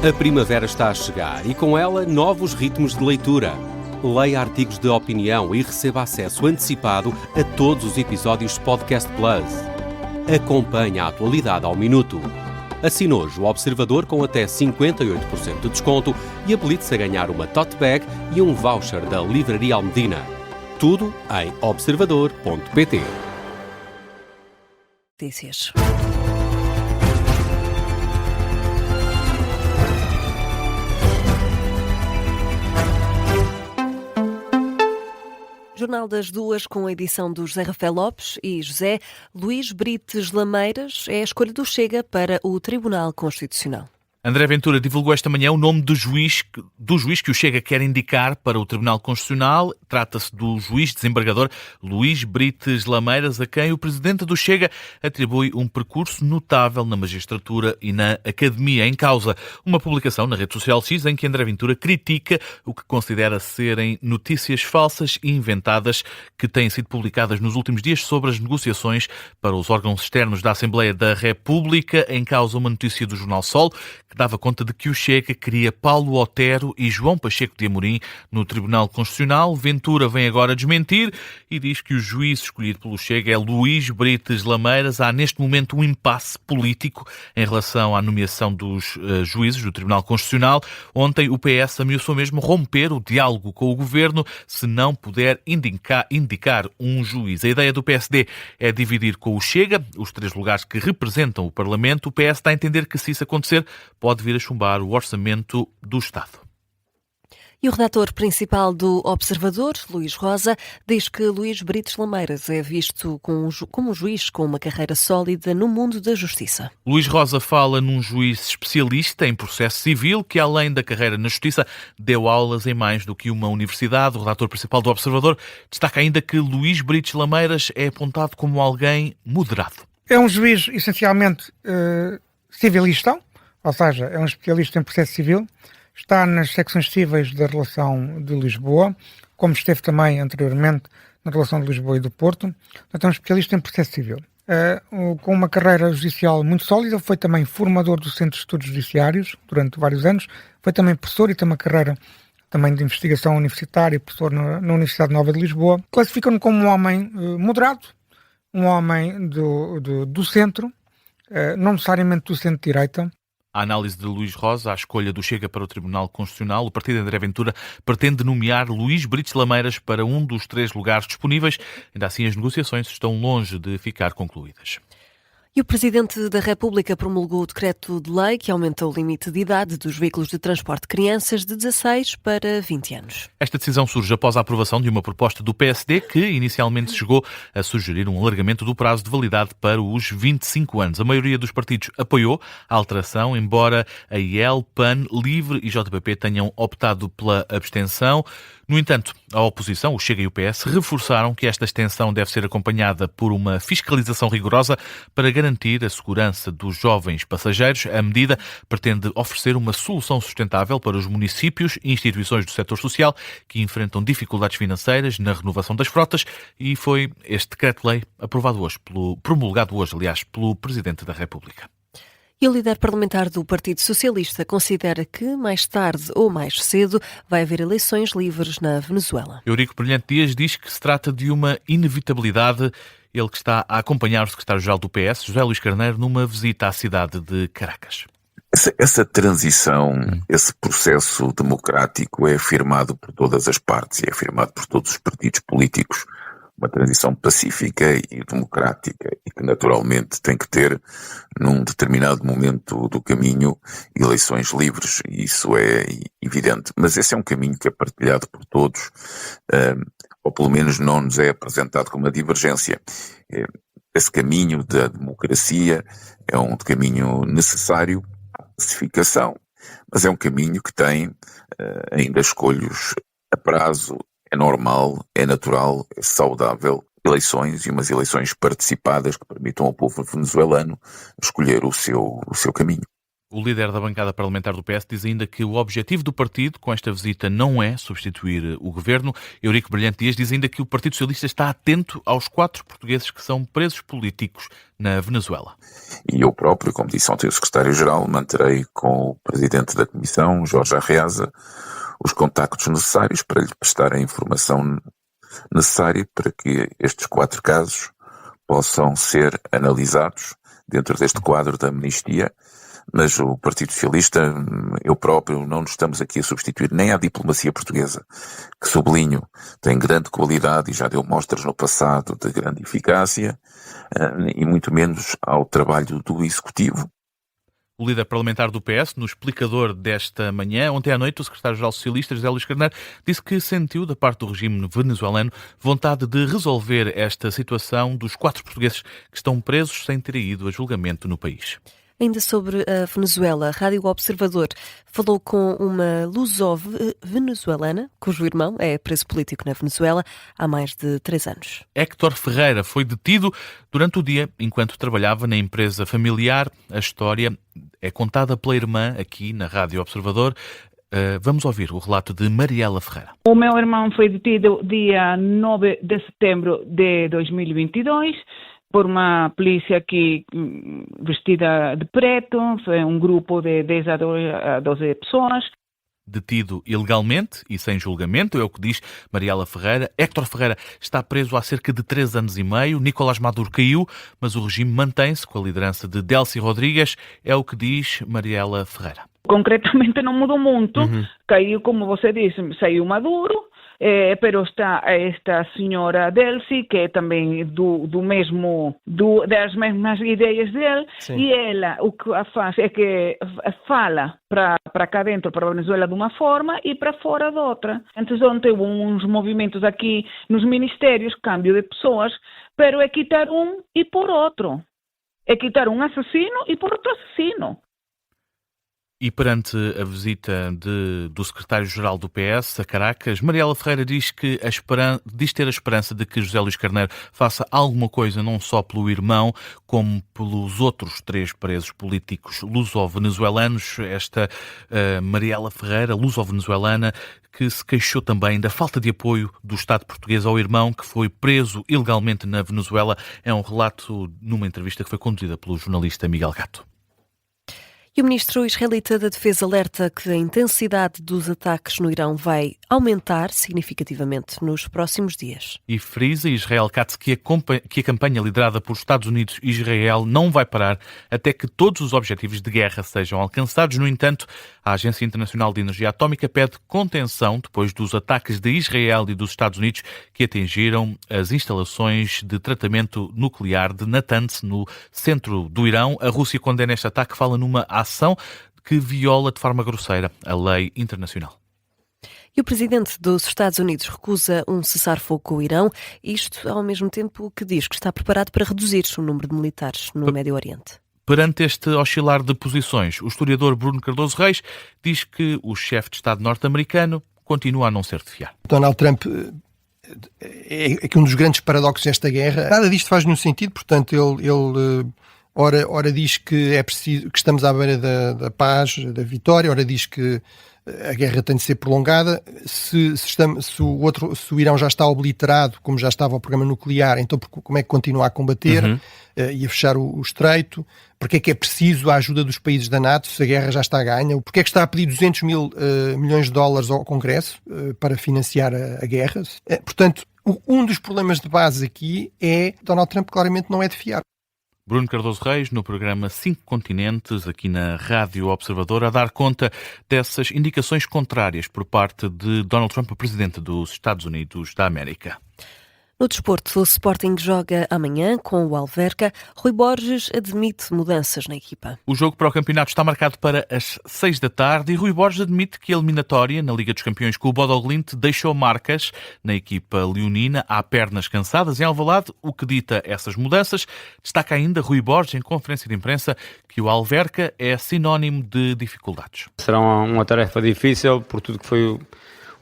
A primavera está a chegar e com ela novos ritmos de leitura. Leia artigos de opinião e receba acesso antecipado a todos os episódios de Podcast Plus. Acompanhe a atualidade ao minuto. Assine hoje o Observador com até 58% de desconto e habilite-se a ganhar uma tote bag e um voucher da Livraria Almedina. Tudo em observador.pt. Notícias. Jornal das Duas, com a edição do José Rafael Lopes e José Luís Brites Lameiras, é a escolha do Chega para o Tribunal Constitucional. André Ventura divulgou esta manhã o nome do juiz que o Chega quer indicar para o Tribunal Constitucional. Trata-se do juiz desembargador Luís Brites Lameiras, a quem o presidente do Chega atribui um percurso notável na magistratura e na academia. Em causa uma publicação na rede social X em que André Ventura critica o que considera serem notícias falsas e inventadas que têm sido publicadas nos últimos dias sobre as negociações para os órgãos externos da Assembleia da República. Em causa uma notícia do Jornal Sol que dava conta de que o Chega queria Paulo Otero e João Pacheco de Amorim no Tribunal Constitucional. Ventura vem agora desmentir e diz que o juiz escolhido pelo Chega é Luís Brites Lameiras. Há neste momento um impasse político em relação à nomeação dos juízes do Tribunal Constitucional. Ontem o PS ameaçou mesmo romper o diálogo com o Governo se não puder indicar um juiz. A ideia do PSD é dividir com o Chega os 3 lugares que representam o Parlamento. O PS está a entender que, se isso acontecer, pode vir a chumbar o orçamento do Estado. E o redator principal do Observador, Luís Rosa, diz que Luís Brites Lameiras é visto como um juiz com uma carreira sólida no mundo da justiça. Luís Rosa fala num juiz especialista em processo civil que, além da carreira na justiça, deu aulas em mais do que uma universidade. O redator principal do Observador destaca ainda que Luís Brites Lameiras é apontado como alguém moderado. É um juiz essencialmente civilista, ou seja, é um especialista em processo civil, está nas secções cíveis da relação de Lisboa, como esteve também anteriormente na relação de Lisboa e do Porto. Portanto, é um especialista em processo civil. Com uma carreira judicial muito sólida, foi também formador do Centro de Estudos Judiciários durante vários anos, foi também professor e tem uma carreira também de investigação universitária, professor na Universidade Nova de Lisboa. Classificam-no como um homem moderado, um homem do centro, não necessariamente do centro-direita. A análise de Luís Rosa à escolha do Chega para o Tribunal Constitucional. O partido de André Ventura pretende nomear Luís Brites Lameiras para um dos 3 lugares disponíveis. Ainda assim, as negociações estão longe de ficar concluídas. E o Presidente da República promulgou o decreto de lei que aumenta o limite de idade dos veículos de transporte de crianças de 16 para 20 anos. Esta decisão surge após a aprovação de uma proposta do PSD que inicialmente chegou a sugerir um alargamento do prazo de validade para os 25 anos. A maioria dos partidos apoiou a alteração, embora a IEL, PAN, LIVRE e JPP tenham optado pela abstenção. No entanto, a oposição, o Chega e o PS, reforçaram que esta extensão deve ser acompanhada por uma fiscalização rigorosa para garantir a segurança dos jovens passageiros. A medida pretende oferecer uma solução sustentável para os municípios e instituições do setor social que enfrentam dificuldades financeiras na renovação das frotas, e foi este decreto-lei promulgado hoje, pelo Presidente da República. E o líder parlamentar do Partido Socialista considera que, mais tarde ou mais cedo, vai haver eleições livres na Venezuela. Eurico Brilhante Dias diz que se trata de uma inevitabilidade. Ele que está a acompanhar o secretário-geral do PS, José Luís Carneiro, numa visita à cidade de Caracas. Essa transição, esse processo democrático é afirmado por todas as partes e é afirmado por todos os partidos políticos. Uma transição pacífica e democrática e que naturalmente tem que ter, num determinado momento do caminho, eleições livres. Isso é evidente. Mas esse é um caminho que é partilhado por todos, ou pelo menos não nos é apresentado como uma divergência. Esse caminho da democracia é um caminho necessário à pacificação, mas é um caminho que tem ainda escolhos a prazo. É normal, é natural, é saudável eleições e umas eleições participadas que permitam ao povo venezuelano escolher o seu caminho. O líder da bancada parlamentar do PS diz ainda que o objetivo do partido com esta visita não é substituir o governo. Eurico Brilhante Dias diz ainda que o Partido Socialista está atento aos 4 portugueses que são presos políticos na Venezuela. E eu próprio, como disse ontem o secretário-geral, manterei com o presidente da Comissão, Jorge Arreaza, os contactos necessários para lhe prestar a informação necessária para que estes 4 casos possam ser analisados dentro deste quadro da amnistia. Mas o Partido Socialista, eu próprio, não nos estamos aqui a substituir nem à diplomacia portuguesa, que, sublinho, tem grande qualidade e já deu mostras no passado de grande eficácia, e muito menos ao trabalho do Executivo. O líder parlamentar do PS, no explicador desta manhã, ontem à noite, o secretário-geral socialista, José Luís Carneiro, disse que sentiu, da parte do regime venezuelano, vontade de resolver esta situação dos 4 portugueses que estão presos sem terem ido a julgamento no país. Ainda sobre a Venezuela, a Rádio Observador falou com uma luso-venezuelana, cujo irmão é preso político na Venezuela há mais de 3 anos. Héctor Ferreira foi detido durante o dia enquanto trabalhava na empresa familiar. A história é contada pela irmã aqui na Rádio Observador. Vamos ouvir o relato de Mariela Ferreira. O meu irmão foi detido dia 9 de setembro de 2022. Por uma polícia aqui vestida de preto, foi um grupo de 10 a 12 pessoas. Detido ilegalmente e sem julgamento, é o que diz Mariela Ferreira. Héctor Ferreira está preso há cerca de 3 anos e meio. Nicolás Maduro caiu, mas o regime mantém-se com a liderança de Delcy Rodrigues, é o que diz Mariela Ferreira. Concretamente não mudou muito. Caiu, como você disse, saiu Maduro. Pero está esta senhora Delcy, que é também das mesmas ideias dele. Sim. E ela o que faz é que fala para cá dentro, para a Venezuela, de uma forma e para fora de outra. Antes ontem houve uns movimentos aqui nos ministérios, câmbio de pessoas, pero é quitar um e por outro. É quitar um assassino e por outro assassino. E perante a visita do secretário-geral do PS a Caracas, Mariela Ferreira diz ter a esperança de que José Luís Carneiro faça alguma coisa não só pelo irmão, como pelos outros 3 presos políticos luso-venezuelanos. Esta Mariela Ferreira, luso-venezuelana, que se queixou também da falta de apoio do Estado português ao irmão que foi preso ilegalmente na Venezuela. É um relato numa entrevista que foi conduzida pelo jornalista Miguel Gato. E o ministro israelita da Defesa alerta que a intensidade dos ataques no Irão vai aumentar significativamente nos próximos dias. E frisa Israel Katz que a campanha liderada por Estados Unidos e Israel não vai parar até que todos os objetivos de guerra sejam alcançados. No entanto, a Agência Internacional de Energia Atómica pede contenção depois dos ataques de Israel e dos Estados Unidos que atingiram as instalações de tratamento nuclear de Natanz, no centro do Irão. A Rússia condena este ataque, fala numa ação que viola de forma grosseira a lei internacional. E o presidente dos Estados Unidos recusa um cessar-fogo com o Irão, isto ao mesmo tempo que diz que está preparado para reduzir o número de militares no Médio Oriente. Perante este oscilar de posições, o historiador Bruno Cardoso Reis diz que o chefe de Estado norte-americano continua a não ser de fiar. Donald Trump é que um dos grandes paradoxos desta guerra, nada disto faz nenhum sentido, portanto ele ora diz que é preciso, que estamos à beira da paz, da vitória, ora diz que a guerra tem de ser prolongada. Se o Irão já está obliterado, como já estava o programa nuclear, então como é que continua a combater e a fechar o estreito? Porque é que é preciso a ajuda dos países da NATO se a guerra já está ganha? Porque é que está a pedir 200 milhões de dólares ao Congresso para financiar a guerra? Portanto, um dos problemas de base aqui é Donald Trump claramente não é de fiar. Bruno Cardoso Reis, no programa 5 Continentes, aqui na Rádio Observador, a dar conta dessas indicações contrárias por parte de Donald Trump, o presidente dos Estados Unidos da América. No desporto, o Sporting joga amanhã com o Alverca. Rui Borges admite mudanças na equipa. O jogo para o campeonato está marcado para as 6 da tarde e Rui Borges admite que a eliminatória na Liga dos Campeões com o Bodo Glimt deixou marcas na equipa leonina. Há pernas cansadas em Alvalade, o que dita essas mudanças. Destaca ainda Rui Borges em conferência de imprensa que o Alverca é sinónimo de dificuldades. Será uma tarefa difícil por tudo que foi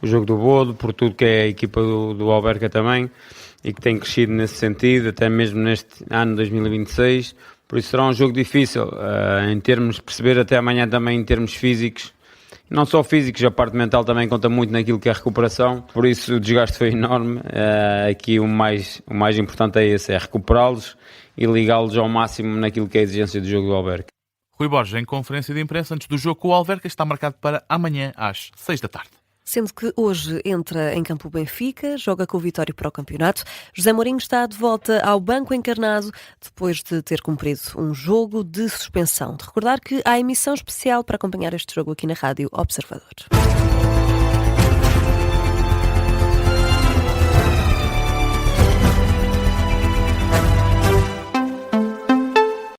o jogo do Bodo, por tudo que é a equipa do Alverca também, e que tem crescido nesse sentido, até mesmo neste ano 2026, Por isso será um jogo difícil, em termos de perceber até amanhã também em termos físicos. Não só físicos, a parte mental também conta muito naquilo que é a recuperação. Por isso o desgaste foi enorme. Aqui o mais importante é esse, é recuperá-los e ligá-los ao máximo naquilo que é a exigência do jogo do Alverca. Rui Borges, em conferência de imprensa antes do jogo com o Alverca, está marcado para amanhã às 6 da tarde. Sendo que hoje entra em campo o Benfica, joga com o Vitória para o campeonato. José Mourinho está de volta ao banco encarnado depois de ter cumprido um jogo de suspensão. De recordar que há emissão especial para acompanhar este jogo aqui na Rádio Observador.